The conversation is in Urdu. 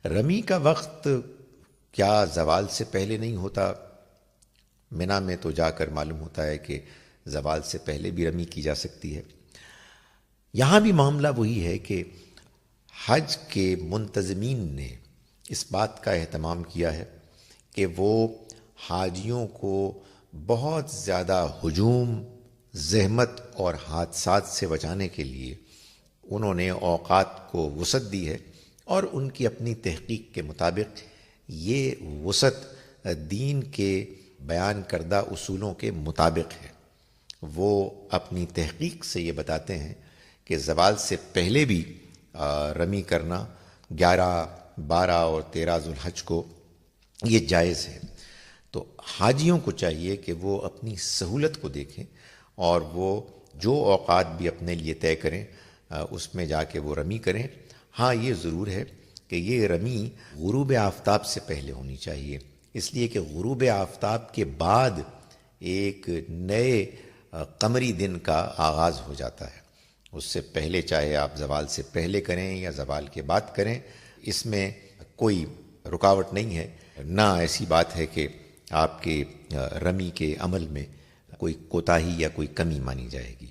رمی کا وقت کیا زوال سے پہلے نہیں ہوتا؟ منا میں تو جا کر معلوم ہوتا ہے کہ زوال سے پہلے بھی رمی کی جا سکتی ہے۔ یہاں بھی معاملہ وہی ہے کہ حج کے منتظمین نے اس بات کا اہتمام کیا ہے کہ وہ حاجیوں کو بہت زیادہ ہجوم، زحمت اور حادثات سے بچانے کے لیے انہوں نے اوقات کو وسعت دی ہے، اور ان کی اپنی تحقیق کے مطابق یہ وسعت دین کے بیان کردہ اصولوں کے مطابق ہے۔ وہ اپنی تحقیق سے یہ بتاتے ہیں کہ زوال سے پہلے بھی رمی کرنا 11، 12 اور 13 ذوالحج کو یہ جائز ہے۔ تو حاجیوں کو چاہیے کہ وہ اپنی سہولت کو دیکھیں اور وہ جو اوقات بھی اپنے لیے طے کریں اس میں جا کے وہ رمی کریں۔ ہاں یہ ضرور ہے کہ یہ رمی غروب آفتاب سے پہلے ہونی چاہیے، اس لیے کہ غروب آفتاب کے بعد ایک نئے قمری دن کا آغاز ہو جاتا ہے۔ اس سے پہلے چاہے آپ زوال سے پہلے کریں یا زوال کے بعد کریں، اس میں کوئی رکاوٹ نہیں ہے۔ نہ ایسی بات ہے کہ آپ کے رمی کے عمل میں کوئی کوتاہی یا کوئی کمی مانی جائے گی۔